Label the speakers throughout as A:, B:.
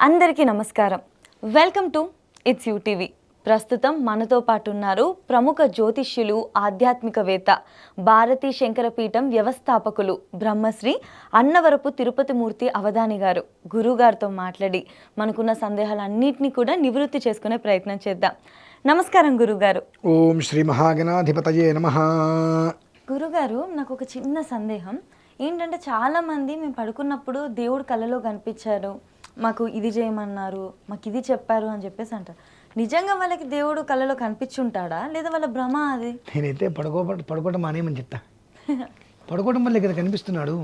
A: అందరికీ నమస్కారం. Welcome to it's UTV. ప్రస్తుతం మనతో పాటు ఉన్నారు ప్రముఖ జ్యోతిష్యులు, ఆధ్యాత్మికవేత్త, భారతీ శంకరపీఠం వ్యవస్థాపకులు బ్రహ్మశ్రీ అన్నవరపు తిరుపతి మూర్తి అవధాని గారు. గురువుగారితో మాట్లాడి మనకున్న సందేహాలన్నింటినీ కూడా నివృత్తి చేసుకునే ప్రయత్నం చేద్దాం. నమస్కారం గురుగారు.
B: ఓం శ్రీ మహాగణాధిపతయే నమః.
A: గురుగారు, నాకు ఒక చిన్న సందేహం ఏంటంటే, చాలామంది మేము పడుకున్నప్పుడు దేవుడు కలలో కనిపించారు, మాకు ఇది చేయమన్నారు, మాకు ఇది చెప్పారు అని చెప్పేసి అంటారు. నిజంగా వాళ్ళకి దేవుడు కళలో కనిపించుంటాడా లేదా వాళ్ళ భ్రమ అది?
B: నేనైతే పడుకోవడం మానేయమని చెప్తా. పడుకోవడం వల్లే కదా కనిపిస్తున్నాడు.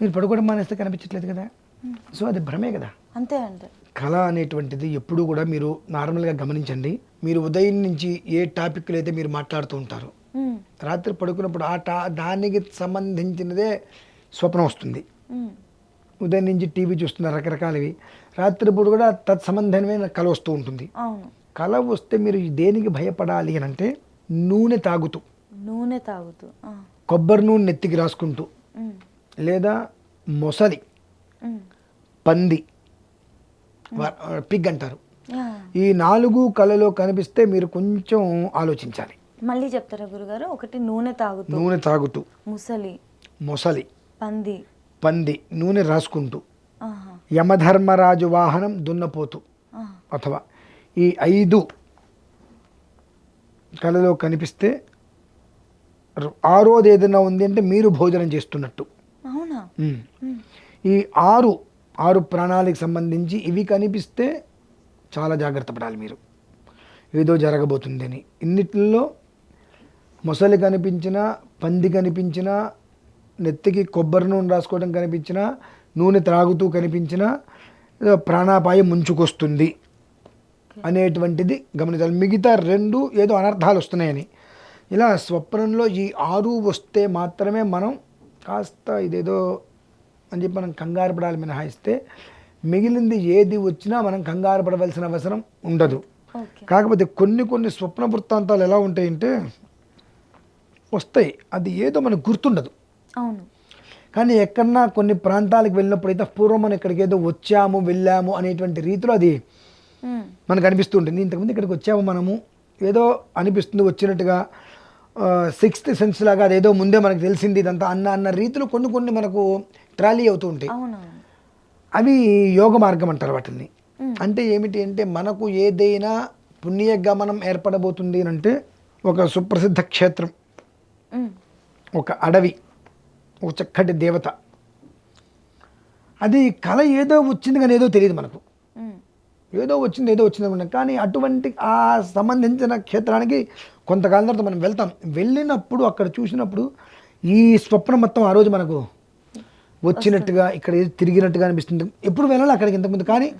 B: మీరు పడుకోవడం మానేస్తే కనిపించట్లేదు కదా, సో అది భ్రమే కదా.
A: అంతే అంటే
B: కళ అనేటువంటిది ఎప్పుడూ కూడా మీరు నార్మల్గా గమనించండి. మీరు ఉదయం నుంచి ఏ టాపిక్లు అయితే మీరు మాట్లాడుతూ ఉంటారు, రాత్రి పడుకున్నప్పుడు దానికి సంబంధించినదే స్వప్నం వస్తుంది. ఉదయం నుంచి టీవీ చూస్తున్నారు రకరకాలవి, రాత్రిపూట కూడా తత్సంబంధమైన కళ వస్తూ ఉంటుంది. కళ వస్తే మీరు దేనికి భయపడాలి అని అంటే, నూనె తాగుతూ కొబ్బరి నూనె నెత్తికి రాసుకుంటూ, లేదా మొసలి, పంది, పిగ్ అంటారు, ఈ 4 కళలో కనిపిస్తే మీరు కొంచెం ఆలోచించాలి.
A: మళ్ళీ చెప్తారా గురుగారు? ఒకటి నూనె తాగుతూ, మొసలి, పంది, నూనె రాసుకుంటూ, యమధర్మరాజు వాహనం దున్నపోతు, అథవా ఈ 5 కళలో కనిపిస్తే 6వది ఏదైనా ఉంది అంటే మీరు భోజనం చేస్తున్నట్టు. ఈ 6 ప్రాణాలకు సంబంధించి ఇవి కనిపిస్తే చాలా జాగ్రత్త పడాలి మీరు, ఏదో జరగబోతుంది అని. ఇన్నిటిల్లో మొసలి కనిపించినా, పంది కనిపించినా, నెత్తికి కొబ్బరి నూనె రాసుకోవడం కనిపించినా, నూనె త్రాగుతూ కనిపించినా ప్రాణాపాయం ముంచుకొస్తుంది అనేటువంటిది గమనించాలి. మిగతా 2 ఏదో అనర్థాలు వస్తున్నాయని. ఇలా స్వప్నంలో ఈ 6 వస్తే మాత్రమే మనం కాస్త ఇదేదో అని చెప్పి మనం కంగారు పడాలి మినహాయిస్తే, మిగిలింది ఏది వచ్చినా మనం కంగారు పడవలసిన అవసరం ఉండదు. కాకపోతే కొన్ని స్వప్న వృత్తాంతాలు ఎలా ఉంటాయంటే, వస్తాయి, అది ఏదో మనకు గుర్తుండదు. కానీ ఎక్కడన్నా కొన్ని ప్రాంతాలకు వెళ్ళినప్పుడు అయితే పూర్వం మనం ఇక్కడికి ఏదో వచ్చాము వెళ్ళాము అనేటువంటి రీతిలో అది మనకు అనిపిస్తూ ఉంటుంది. ఇంతకుముందు ఇక్కడికి వచ్చాము మనము, ఏదో అనిపిస్తుంది వచ్చినట్టుగా, 6th సెన్స్ లాగా అదేదో ముందే మనకు తెలిసింది ఇదంతా అన్న రీతిలో కొన్ని మనకు ట్రాలీ అవుతూ ఉంటాయి. అవి యోగ మార్గం అంటారు వాటిని. అంటే ఏమిటి అంటే, మనకు ఏదైనా పుణ్యగమనం ఏర్పడబోతుంది అని అంటే, ఒక సుప్రసిద్ధ క్షేత్రం, ఒక అడవి, ఒక చక్కటి దేవత, అది కళ ఏదో వచ్చింది కానీ ఏదో తెలియదు మనకు, ఏదో వచ్చింది అనుకున్నాం. కానీ అటువంటి ఆ సంబంధించిన క్షేత్రానికి కొంతకాలం తర్వాత మనం వెళ్తాం. వెళ్ళినప్పుడు అక్కడ చూసినప్పుడు ఈ స్వప్నం మొత్తం ఆ రోజు మనకు వచ్చినట్టుగా, ఇక్కడ ఏదో తిరిగినట్టుగా అనిపిస్తుంది. ఎప్పుడు వెళ్ళాలి అక్కడికి ఇంతకుముందు, కానీ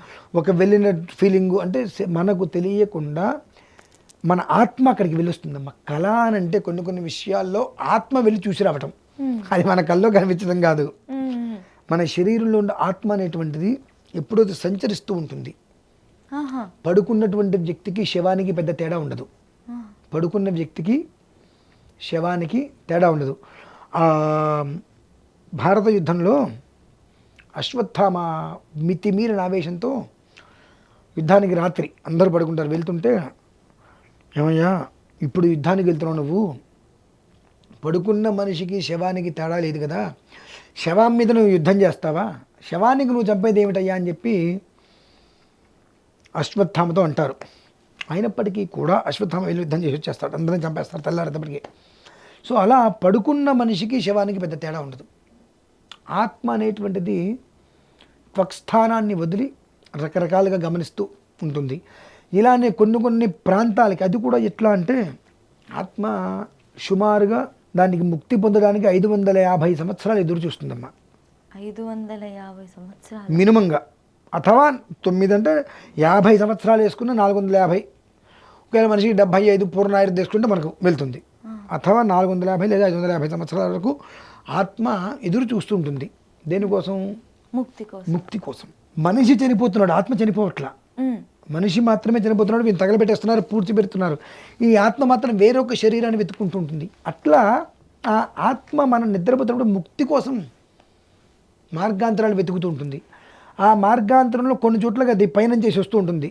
A: ఒక వెళ్ళిన ఫీలింగు, అంటే మనకు తెలియకుండా మన ఆత్మ అక్కడికి వెళ్ళొస్తుందమ్మా. కళ అని అంటే కొన్ని విషయాల్లో ఆత్మ వెళ్ళి చూసి రావటం, అది మన కల్లో కనిపించడం కాదు. మన శరీరంలో ఉన్న ఆత్మ అనేటువంటిది ఎప్పుడైతే సంచరిస్తూ ఉంటుంది. పడుకున్నటువంటి వ్యక్తికి శవానికి పెద్ద తేడా ఉండదు. పడుకున్న వ్యక్తికి శవానికి తేడా ఉండదు. భారత యుద్ధంలో అశ్వత్థామ మితిమీరిన ఆవేశంతో యుద్ధానికి రాత్రి అందరూ పడుకుంటారు, వెళ్తుంటే, ఏమయ్యా ఇప్పుడు యుద్ధానికి వెళ్తున్నావు, నువ్వు పడుకున్న మనిషికి శవానికి తేడా లేదు కదా, శవం మీద నువ్వు యుద్ధం చేస్తావా, శవానికి నువ్వు చంపేది ఏమిటయ్యా అని చెప్పి అశ్వత్థామతో అంటారు. అయినప్పటికీ కూడా అశ్వత్థామ వెళ్ళి యుద్ధం చేసి వచ్చేస్తాడు, అందరిని చంపేస్తారు తెల్లారేటప్పటికి. సో అలా పడుకున్న మనిషికి శవానికి పెద్ద తేడా ఉండదు. ఆత్మ అనేటువంటిది త్వక్స్థానాన్ని వదిలి రకరకాలుగా గమనిస్తూ ఉంటుంది. ఇలానే కొన్ని ప్రాంతాలకి అది కూడా ఎట్లా అంటే, ఆత్మ సుమారుగా దానికి ముక్తి పొందడానికి 550 సంవత్సరాలు ఎదురు చూస్తుందమ్మా. 550 సంవత్సరాలు
B: మినిమంగా, అథవా 9 అంటే 50 సంవత్సరాలు వేసుకున్న 450. ఒకవేళ మనిషికి 75 పూర్ణాయుర్దాయం తీసుకుంటే మనకు వెళ్తుంది. అథవా 450 లేదా 550 సంవత్సరాల వరకు ఆత్మ ఎదురు చూస్తూ ఉంటుంది. దేనికోసం? ముక్తి కోసం. మనిషి చనిపోతున్నాడు, ఆత్మ చనిపోవట్లా. మనిషి మాత్రమే చనిపోతున్నాడు, వీళ్ళు తగలబెట్టేస్తున్నారు, పూడ్చిపెడుతున్నారు. ఈ ఆత్మ మాత్రం వేరొక శరీరాన్ని వెతుక్కుంటూ ఉంటుంది. అట్లా ఆ ఆత్మ మనం నిద్రపోతున్నప్పుడు ముక్తి కోసం మార్గాంతరాలు వెతుకుతూ ఉంటుంది. ఆ మార్గాంతరంలో కొన్ని చోట్లకి అది పయనం చేసి వస్తూ ఉంటుంది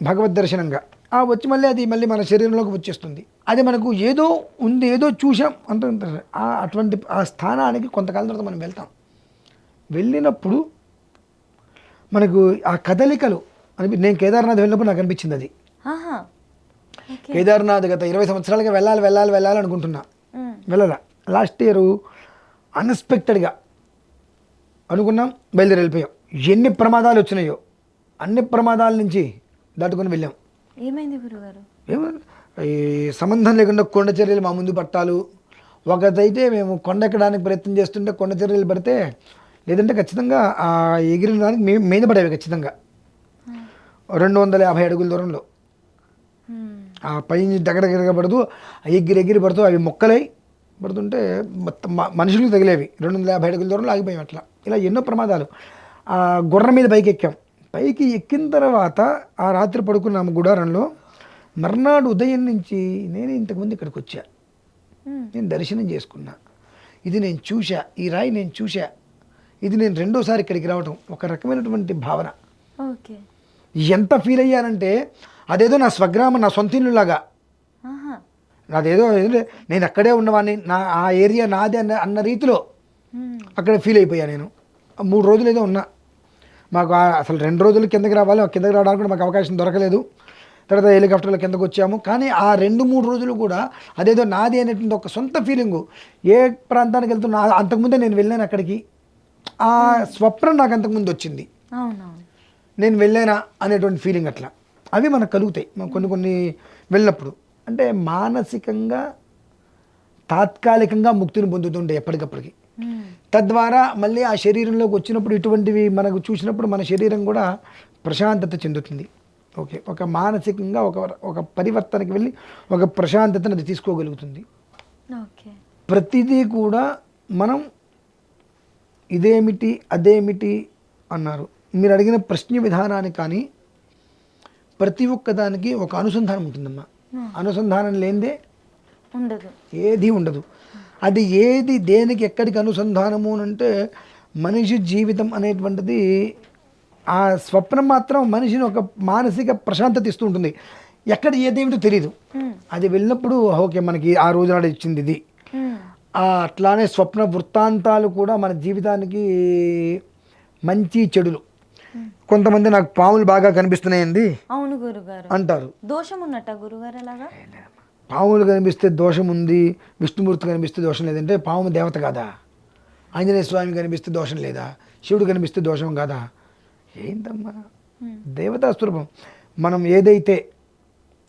B: భగవద్ దర్శనంగా. ఆ వచ్చి మళ్ళీ మన శరీరంలోకి వచ్చేస్తుంది. అది మనకు ఏదో ఉంది, ఏదో చూసాం అంటుంటారు. అటువంటి ఆ స్థానానికి కొంతకాలం తర్వాత మనం వెళ్తాం. వెళ్ళినప్పుడు మనకు ఆ కదలికలు నేను కేదార్నాథ్ వెళ్ళినప్పుడు నాకు అనిపించింది అది.
C: ఆహా. ఓకే.
B: కేదార్నాథ్ గత 20 సంవత్సరాలుగా వెళ్ళాలి అనుకుంటున్నా, వెళ్ళాల. లాస్ట్ ఇయర్ అన్ఎక్స్పెక్టెడ్గా అనుకున్నాం, వెళ్ళిపోయాం. ఎన్ని ప్రమాదాలు వచ్చినాయో అన్ని ప్రమాదాల నుంచి దాటుకొని వెళ్ళాం.
C: ఏమైంది గురుగారు?
B: ఏమో ఈ సంబంధం లేకుండా కొండ చర్యలు మా ముందు పట్టాలు. ఒకటైతే మేము కొండ ఎక్కడానికి ప్రయత్నం చేస్తుంటే కొండ చర్యలు పడితే, లేదంటే ఖచ్చితంగా ఆ ఎగిరిన దానికి మీద పడేవి ఖచ్చితంగా 250 అడుగుల దూరంలో. ఆ పైన దగ్గర పడుతూ ఎగిరి పడుతూ అవి మొక్కలై పడుతుంటే మొత్తం మనుషులు తగిలేవి. 250 అడుగుల దూరంలో ఆగిపోయాం. అట్లా ఇలా ఎన్నో ప్రమాదాలు. ఆ గుర్రం మీద పైకి ఎక్కాం. పైకి ఎక్కిన తర్వాత ఆ రాత్రి పడుకున్నాము గుడారంలో. మర్నాడు ఉదయం నుంచి నేను ఇంతకుముందు ఇక్కడికి వచ్చా, నేను దర్శనం చేసుకున్నా, ఇది నేను చూసా, ఈ రాయి నేను చూసా, ఇది నేను రెండోసారి ఇక్కడికి రావడం, ఒక రకమైనటువంటి భావన.
C: ఓకే.
B: ఎంత ఫీల్ అయ్యానంటే అదేదో నా స్వగ్రామం, నా సొంత ఇల్లులాగా. నాదేదో నేను అక్కడే ఉన్నవాడిని, ఆ ఏరియా నాదే అన్న రీతిలో అక్కడ ఫీల్ అయిపోయా. నేను 3 రోజులు ఏదో ఉన్నా. మాకు అసలు 2 రోజులు కిందకి రావడానికి కూడా మాకు అవకాశం దొరకలేదు. తర్వాత హెలికాప్టర్లో కిందకు వచ్చాము. కానీ ఆ 2-3 రోజులు కూడా అదేదో నాది అనేటువంటి ఒక సొంత ఫీలింగు. ఏ ప్రాంతానికి వెళ్తున్నా అంతకుముందే నేను వెళ్ళాను అక్కడికి, ఆ స్వప్నం నాకు అంతకుముందు వచ్చింది, నేను వెళ్ళానా అనేటువంటి ఫీలింగ్. అట్లా అవి మనకు కలుగుతాయి కొన్ని వెళ్ళినప్పుడు. అంటే మానసికంగా తాత్కాలికంగా ముక్తిని పొందుతుండే ఎప్పటికప్పటికి. తద్వారా మళ్ళీ ఆ శరీరంలోకి వచ్చినప్పుడు ఇటువంటివి మనకు చూసినప్పుడు మన శరీరం కూడా ప్రశాంతత చెందుతుంది. ఓకే, ఒక మానసికంగా ఒక పరివర్తనకి వెళ్ళి ఒక ప్రశాంతతను అది తీసుకోగలుగుతుంది. ప్రతిదీ కూడా మనం ఇదేమిటి అదేమిటి అన్నారు. మీరు అడిగిన ప్రశ్న విధానానికి కానీ ప్రతి ఒక్కదానికి ఒక అనుసంధానం ఉంటుందమ్మా. అనుసంధానం లేనిదే
C: ఉండదు,
B: ఏది ఉండదు. అది ఏది దేనికి ఎక్కడికి అనుసంధానము అంటే మనిషి జీవితం అనేటువంటిది ఆ స్వప్నం మాత్రం మనిషిని ఒక మానసిక ప్రశాంతత ఇస్తూ ఉంటుంది. ఎక్కడ ఏదేమిటో తెలియదు. అది వెళ్ళినప్పుడు ఓకే మనకి ఆ రోజు నాడు ఇచ్చింది ఇది. అట్లానే స్వప్న వృత్తాంతాలు కూడా మన జీవితానికి మంచి చెడులు. కొంతమంది నాకు పాములు బాగా కనిపిస్తున్నాయండి
C: అవును గురుగారు
B: అంటారు.
C: దోషం ఉన్నట్ట గురుగారు అలాగా?
B: పాములు కనిపిస్తే దోషం ఉంది, విష్ణుమూర్తి కనిపిస్తే దోషం లేదంటే పాము దేవత కాదా? ఆంజనేయ స్వామి కనిపిస్తే దోషం లేదా? శివుడు కనిపిస్తే దోషం కాదా? ఏంటమ్మా, దేవతా స్వరూపం. మనం ఏదైతే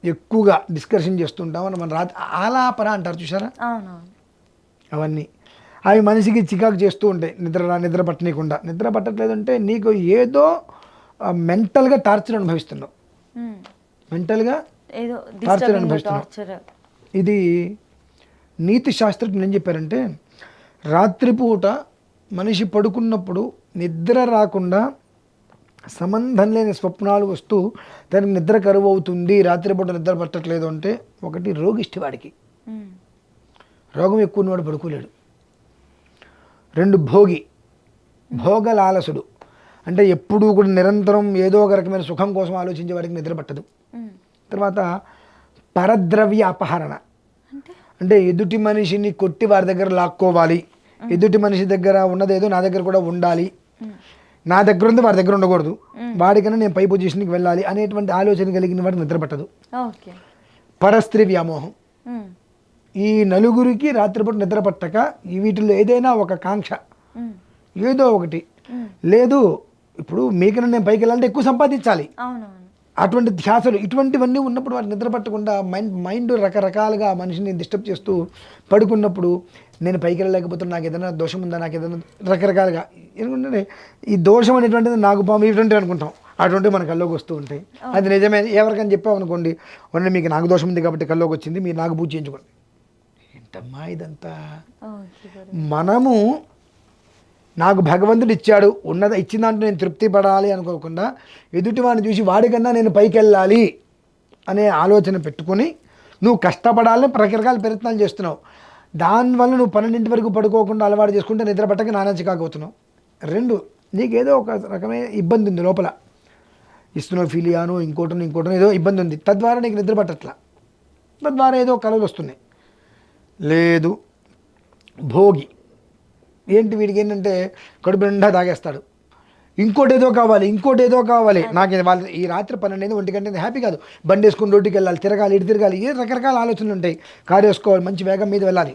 B: ఎక్కువగా డిస్కషన్ చేస్తుంటామో మన రాత్రి ఆలాపన అంటారు చూసారా, అవన్నీ అవి మనిషికి చికాకు చేస్తూ ఉంటాయి. నిద్ర పట్టనీయకుండా. నిద్ర పట్టట్లేదు అంటే నీకు ఏదో మెంటల్గా టార్చర్ అనుభవిస్తున్నావు, మెంటల్గా టార్చర్ అనుభవిస్తున్నావు. ఇది నీతి శాస్త్రజ్ఞులు ఏం చెప్పారంటే రాత్రిపూట మనిషి పడుకున్నప్పుడు నిద్ర రాకుండా సంబంధం లేని స్వప్నాలు వస్తూ దానికి నిద్ర కరువు అవుతుంది, రాత్రిపూట నిద్ర పట్టట్లేదు అంటే, ఒకటి రోగిష్టి వాడికి, రోగం ఎక్కువ ఉన్నవాడు పడుకోలేడు. 2 భోగలాలసుడు అంటే ఎప్పుడూ కూడా నిరంతరం ఏదో ఒక రకమైన సుఖం కోసం ఆలోచించే వాడికి నిద్ర పట్టదు. తర్వాత పరద్రవ్య అపహరణ అంటే ఎదుటి మనిషిని కొట్టి వారి దగ్గర లాక్కోవాలి, ఎదుటి మనిషి దగ్గర ఉన్నదేదో నా దగ్గర కూడా ఉండాలి, నా దగ్గర ఉంది వాడి దగ్గర ఉండకూడదు, వాడికన్నా నేను పై పొజిషన్కి వెళ్ళాలి అనేటువంటి ఆలోచన కలిగిన వాడికి నిద్ర పట్టదు. పరస్త్రీ వ్యామోహం. ఈ నలుగురికి రాత్రిపూట నిద్ర పట్టక వీటిల్లో ఏదైనా ఒక కాంక్ష, ఏదో ఒకటి లేదు. ఇప్పుడు మీకన్నా నేను పైకి వెళ్ళాలంటే ఎక్కువ సంపాదించాలి, అటువంటి ధ్యాసలు ఇటువంటివన్నీ ఉన్నప్పుడు వాటి నిద్ర పట్టకుండా మైండ్ రకరకాలుగా మనిషిని డిస్టర్బ్ చేస్తూ పడుకున్నప్పుడు నేను పైకి వెళ్ళలేకపోతున్నా, నాకు ఏదైనా దోషం ఉందా, నాకు ఏదైనా రకరకాలుగా ఎందుకంటే ఈ దోషం అనేటువంటిది నాకు పాము ఇటువంటివి అనుకుంటాం, అటువంటివి మన కల్లోకి వస్తూ ఉంటాయి. అది నిజమే ఎవరికైనా చెప్పామనుకోండి, ఓన్లీ మీకు నాకు దోషం ఉంది కాబట్టి కల్లోకి వచ్చింది, మీరు నాకు పూజ చేయించుకోండి. ఏంటమ్మా ఇదంతా? మనము నాకు భగవంతుడు ఇచ్చాడు, ఇచ్చిన దాంట్లో నేను తృప్తి పడాలి అనుకోకుండా ఎదుటి వాడిని చూసి వాడికన్నా నేను పైకి వెళ్ళాలి అనే ఆలోచన పెట్టుకొని నువ్వు కష్టపడాలని రకరకాల ప్రయత్నాలు చేస్తున్నావు. దానివల్ల నువ్వు 12 వరకు పడుకోకుండా అలవాటు చేసుకుంటే నిద్ర పట్టక నానా చికాకు అవుతున్నావు. 2 నీకేదో ఒక రకమైన ఇబ్బంది ఉంది లోపల, ఇస్నోఫీలియాను ఇంకోటను ఏదో ఇబ్బంది ఉంది, తద్వారా నీకు నిద్ర పట్టట్లా, తద్వారా ఏదో కలలు వస్తున్నాయి. లేదు భోగి, ఏంటి వీడికి ఏంటంటే కడుపు నిండా తాగేస్తాడు, ఇంకోటి ఏదో కావాలి నాకు వాళ్ళు ఈ రాత్రి 12 1 గంట హ్యాపీ కాదు, బండి వేసుకుని రోడ్డుకి వెళ్ళాలి, తిరగాలి, ఇటు తిరగాలి, ఏ రకరకాల ఆలోచనలు ఉంటాయి, కారు వేసుకోవాలి, మంచి వేగం మీద వెళ్ళాలి.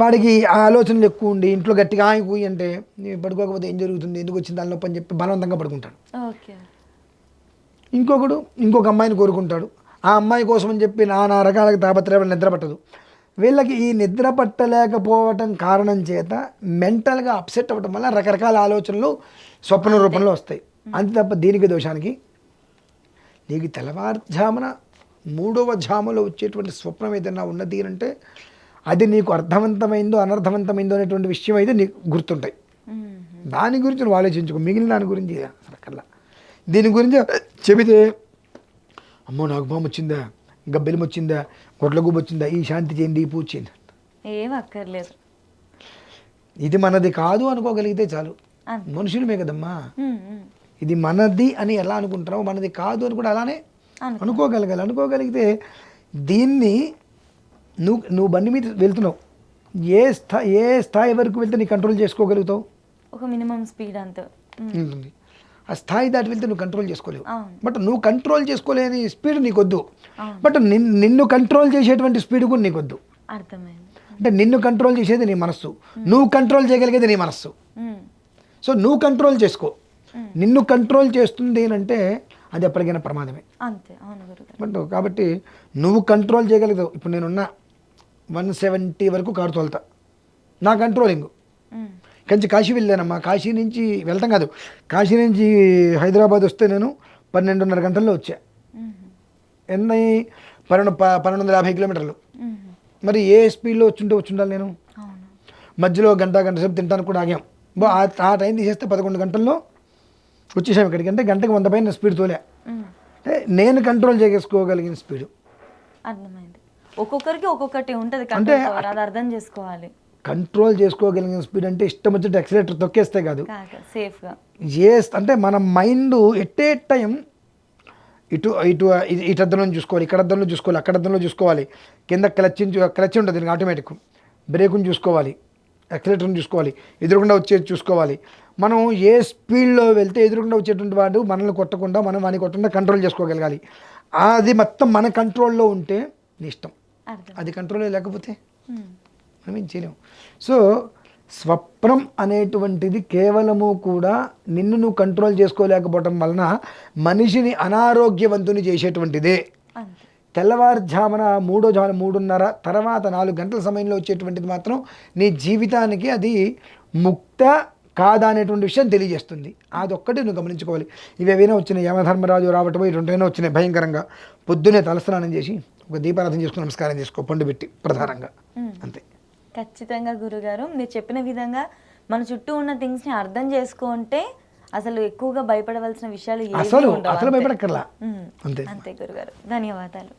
B: వాడికి ఆ ఆలోచనలు ఎక్కువ ఉండి ఇంట్లో గట్టిగా ఆగిపోయి అంటే నేను పడుకోకపోతే ఏం జరుగుతుంది, ఎందుకు వచ్చింది దాని నొప్పి అని చెప్పి బలవంతంగా పడుకుంటాడు.
C: ఓకే.
B: ఇంకొక అమ్మాయిని కోరుకుంటాడు, ఆ అమ్మాయి కోసం అని చెప్పి నానా రకాల తాపత్రయాలు, నిద్ర పట్టదు. వీళ్ళకి ఈ నిద్ర పట్టలేకపోవటం కారణం చేత మెంటల్గా అప్సెట్ అవ్వటం వల్ల రకరకాల ఆలోచనలు స్వప్న రూపంలో వస్తాయి. అంతే తప్ప దీనికి దోషానికి నీకు తెల్లవారుజామున 3వ జాములో వచ్చేటువంటి స్వప్నం ఏదైనా ఉన్నది అంటే అది నీకు అర్థవంతమైందో అనర్థవంతమైందో అనేటువంటి విషయం అయితే నీకు గుర్తుంటాయి. దాని గురించి నువ్వు ఆలోచించుకో, మిగిలిన దాని గురించి అసలు దీని గురించి చెబితే అమ్మో నాకు పాము వచ్చిందా, గబ్బెలం వచ్చిందా, గొడ్లగూబ వచ్చిందా, ఈ శాంతి చేయండి, ఈ పూజ చేయండి,
C: ఏం అక్కర్లేదు.
B: ఇది మనది కాదు అనుకోగలిగితే చాలు. మనుషులమే కదమ్మా, ఇది మనది అని ఎలా అనుకుంటున్నావు, మనది కాదు అని కూడా అలానే అనుకోగలిగితే దీన్ని నువ్వు బండి మీద వెళ్తున్నావు, ఏ స్థాయి వరకు వెళ్తే నీ కంట్రోల్ చేసుకోగలుగుతావు,
C: ఒక మినిమం స్పీడ్ అంత
B: ఉంటుంది. ఆ స్థాయి దాటి వెళ్తే నువ్వు కంట్రోల్ చేసుకోలేవు. బట్ నువ్వు కంట్రోల్ చేసుకోలేని స్పీడ్ నీకొద్దు, బట్ నిన్ను కంట్రోల్ చేసేటువంటి స్పీడ్ కూడా నీకొద్దు.
C: అర్థమైంది.
B: అంటే నిన్ను కంట్రోల్ చేసేది నీ మనస్సు, నువ్వు కంట్రోల్ చేయగలిగేది నీ మనస్సు. సో నువ్వు కంట్రోల్ చేసుకో, నిన్ను కంట్రోల్ చేస్తుంది అంటే అది ఎప్పటికైనా ప్రమాదమే.
C: అంతే. అవును గురుగారు.
B: బట్ కాబట్టి నువ్వు కంట్రోల్ చేయగలుగుతావు. ఇప్పుడు నేనున్న 170 వరకు కారు తోలుతా, నా కంట్రోలింగ్. కంచి కాశీ వెళ్ళానమ్మా, కాశీ నుంచి వెళ్తాం కాదు, కాశీ నుంచి హైదరాబాద్ వస్తే నేను 12:30 గంటల్లో వచ్చా. ఎన్ని 1250 కిలోమీటర్లు. మరి ఏ స్పీడ్లో వచ్చి ఉండాలి నేను? మధ్యలో గంట సేపు తింటాను కూడా ఆగాం. ఆ టైం తీసేస్తే 11 గంటల్లో వచ్చేసాం ఇక్కడికి. అంటే గంటకి 100 పైన స్పీడ్ తోలే. అంటే నేను కంట్రోల్ చేసుకోగలిగిన స్పీడు.
C: అర్థమైంది. ఒక్కొక్కరికి ఒక్కొక్కటి ఉంటుంది,
B: అంటే
C: అది అర్థం చేసుకోవాలి.
B: కంట్రోల్ చేసుకోగలిగిన స్పీడ్ అంటే ఇష్టం వచ్చి యాక్సిలేటర్ తొక్కేస్తే కాదు,
C: సేఫ్గా
B: అంటే మన మైండ్ ఎట్ ఏ టైం ఇటు అద్దంలో చూసుకోవాలి, ఇక్కడ అద్దంలో చూసుకోవాలి, అక్కడ అద్దంలో చూసుకోవాలి, కింద క్లచ్ ఉంటుంది దీనికి ఆటోమేటిక్, బ్రేకుని చూసుకోవాలి, యాక్సిలేటర్ని చూసుకోవాలి, ఎదురుకుండా వచ్చేది చూసుకోవాలి. మనం ఏ స్పీడ్లో వెళ్తే ఎదురుకుండా వచ్చేటువంటి వాడు మనల్ని కొట్టకుండా మనం వాడిని కొట్టకుండా కంట్రోల్ చేసుకోగలగాలి. అది మొత్తం మన కంట్రోల్లో ఉంటే నీ ఇష్టం, అది కంట్రోల్లో లేకపోతే మనం ఏం చేయలేము. సో స్వప్నం అనేటువంటిది కేవలము కూడా నిన్ను నువ్వు కంట్రోల్ చేసుకోలేకపోవటం వలన మనిషిని అనారోగ్యవంతుని చేసేటువంటిదే. తెల్లవారుజామున 3:30 తర్వాత 4 గంటల సమయంలో వచ్చేటువంటిది మాత్రం నీ జీవితానికి అది ముక్త కాదా అనేటువంటి విషయం తెలియజేస్తుంది. అదొక్కటి నువ్వు గమనించుకోవాలి. ఇవి ఏవైనా వచ్చినాయి, యమధర్మరాజు రావటం, ఈ 2 వచ్చినాయి భయంకరంగా. పొద్దున్నే తలస్నానం చేసి ఒక దీపారాధన చేసుకుని నమస్కారం చేసుకో, పండు పెట్టి ప్రధానంగా, అంతే.
C: ఖచ్చితంగా గురుగారు మీరు చెప్పిన విధంగా మన చుట్టూ ఉన్న థింగ్స్ని అర్థం చేసుకుంటే అసలు ఎక్కువగా భయపడవలసిన విషయాలు
B: అసలు భయపడక్కర్లా.
C: అంతే గురుగారు. ధన్యవాదాలు.